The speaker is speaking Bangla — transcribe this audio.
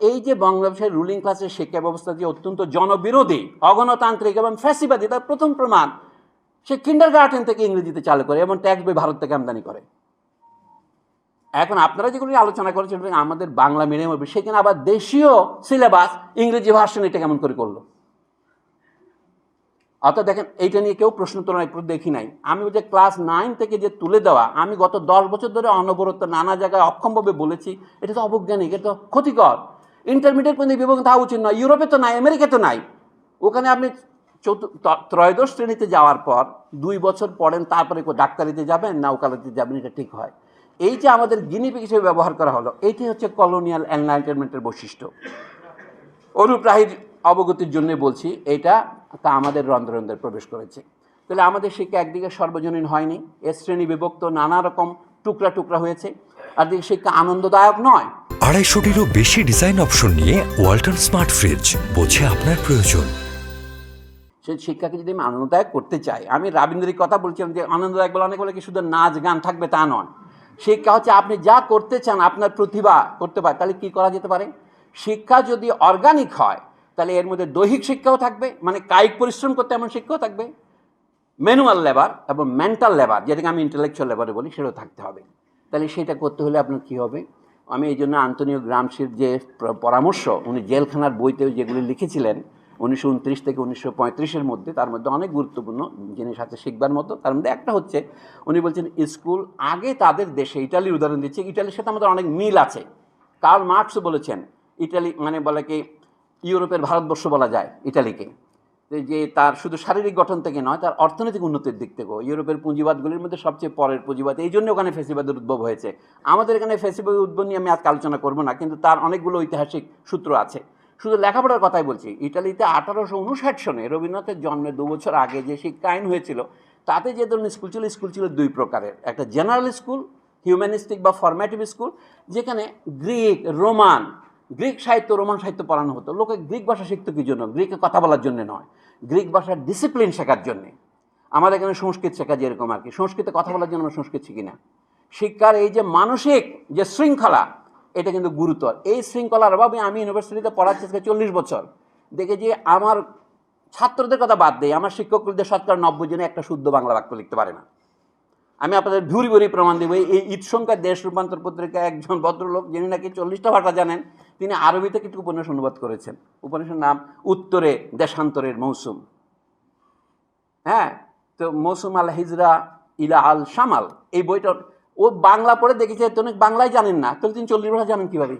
এই যে বাংলাদেশের রুলিং ক্লাসের শিক্ষা ব্যবস্থা যে অত্যন্ত জনবিরোধী, অগণতান্ত্রিক এবং ফ্যাসিবাদী, তার প্রথম প্রমাণ সে কিন্ডারগার্টেন থেকে ইংরেজিতে চালু করে এবং ট্যাক্স বই ভারত থেকে আমদানি করে। এখন আপনারা যেগুলো আলোচনা করেছেন আমাদের বাংলা মিডিয়াম হবে, সেখানে আবার দেশীয় সিলেবাস ইংরেজি ভার্সন এটা কেমন করে করলো? অর্থাৎ দেখেন, এইটা নিয়ে কেউ প্রশ্ন তোলার দেখি নাই। আমি যে ক্লাস 9 থেকে যে তুলে দেওয়া, আমি গত 10 বছর ধরে অনবরত নানা জায়গায় অক্ষমভাবে বলেছি, এটা তো অবৈজ্ঞানিক, এটা তো ক্ষতিকর। ইন্টারমিডিয়েট পর্যন্ত বিভাগ থাকা উচিত নয়। ইউরোপে তো নাই, আমেরিকা তো নাই। ওখানে আপনি ত্রয়োদশ শ্রেণীতে যাওয়ার পর 2 বছর পড়েন, তারপরে ডাক্তারিতে যাবেন না ওকালতিতে যাবেন, এটা ঠিক হয়। এই যে আমাদের গিনিপিগ হিসেবে ব্যবহার করা হলো, এইটাই হচ্ছে কলোনিয়াল এনলাইটেনমেন্টের বৈশিষ্ট্য। অনুপ্রাহীর অবগতির জন্য বলছি, এটা তা আমাদের রন্ধ্রে প্রবেশ করেছে। তাহলে আমাদের শিক্ষা একদিকে সর্বজনীন হয়নি, এর শ্রেণী বিভক্ত, নানা রকম টুকরা টুকরা হয়েছে। আর দিকে শিক্ষা আনন্দদায়ক নয়। 250-টিরও বেশি ডিজাইন অপশন নিয়ে ওয়ালটন স্মার্ট ফ্রিজ, বোঝে আপনার প্রয়োজন। সেই শিক্ষাকে যদি আমি আনন্দদায়ক করতে চাই, আমি রাবীন্দ্রিক কথা বলছিলাম যে আনন্দদায়ক বলে অনেক বলে কি শুধু নাচ গান থাকবে, তা নয়। শিক্ষা হচ্ছে আপনি যা করতে চান, আপনার প্রতিভা করতে পারে, তাহলে কি করা যেতে পারে? শিক্ষা যদি অর্গানিক হয়, তাহলে এর মধ্যে দৈহিক শিক্ষাও থাকবে, মানে কায়িক পরিশ্রম করতে এমন শিক্ষাও থাকবে, ম্যানুয়াল লেবার এবং মেন্টাল লেবার, যেটাকে আমি ইন্টেলেকচুয়াল লেবারে বলি, সেটাও থাকতে হবে। তাহলে সেটা করতে হলে আপনার কী হবে? আমি এই জন্য আন্তোনিও গ্রামশির যে পরামর্শ, উনি জেলখানার বইতে যেগুলি লিখেছিলেন 1929 থেকে 1935-এর মধ্যে, তার মধ্যে অনেক গুরুত্বপূর্ণ জিনিস আছে শিখবার মতো। তার মধ্যে একটা হচ্ছে, উনি বলছেন স্কুল আগে তাদের দেশে, ইটালির উদাহরণ দিচ্ছে, ইটালির সাথে আমাদের অনেক মিল আছে। কার্ল মার্কসও বলেছেন ইটালি মানে বলে কি ইউরোপের ভারতবর্ষ বলা যায় ইটালিকে, যে তার শুধু শারীরিক গঠন থেকে নয়, তার অর্থনৈতিক উন্নতির দিক থেকেও ইউরোপের পুঁজিবাদগুলির মধ্যে সবচেয়ে পরের পুঁজিবাদ। এই জন্য ওখানে ফ্যাসিবাদের উদ্ভব হয়েছে। আমাদের এখানে ফ্যাসিবাদের উদ্ভব নিয়ে আমি আজকে আলোচনা করবো না, কিন্তু তার অনেকগুলো ঐতিহাসিক সূত্র আছে। শুধু লেখাপড়ার কথাই বলছি, ইটালিতে 1859 সনে রবীন্দ্রনাথের জন্মের 2 বছর আগে যে শিক্ষা আইন হয়েছিল, তাতে যে ধরনের স্কুল ছিল 2 প্রকারের। একটা জেনারেল স্কুল, হিউম্যানিস্টিক বা ফরম্যাটিভ স্কুল, যেখানে গ্রিক, রোমান, গ্রিক সাহিত্য, রোমান সাহিত্য পড়ানো হতো। লোকে গ্রিক ভাষা শিখতো কী জন্য? গ্রিকে কথা বলার জন্য নয়, গ্রিক ভাষার ডিসিপ্লিন শেখার জন্যে। আমাদের এখানে সংস্কৃত শেখা যেরকম আর কি, সংস্কৃতে কথা বলার জন্য আমরা সংস্কৃত শিখি না। শিক্ষার এই যে মানসিক যে শৃঙ্খলা, এটা কিন্তু গুরুতর। এই শৃঙ্খলার অভাবে আমি ইউনিভার্সিটিতে পড়াচ্ছি আজকে 40 বছর, দেখেছি আমার ছাত্রদের কথা বাদ দেয়, আমার শিক্ষকদের 90% জনে একটা শুদ্ধ বাংলা বাক্য লিখতে পারে না। আমি আপনাদের ভুরি ভুরি প্রমাণ দেবো। এই ঈদ সংখ্যা দেশ রূপান্তর পত্রিকা একজন ভদ্রলোক, যিনি নাকি 40টা ভাষা জানেন, তিনি আরবি থেকে একটু উপন্যাস অনুবাদ করেছেন। উপন্যাসের নাম উত্তরে দেশান্তরের মৌসুম। হ্যাঁ, তো মৌসুম আল হিজরা ইলা আল শামাল, এই বইটা ও বাংলা পড়ে দেখেছে, তো অনেক বাংলায় জানেন না, তাহলে তিনি 40 ভাষা জানেন কীভাবে?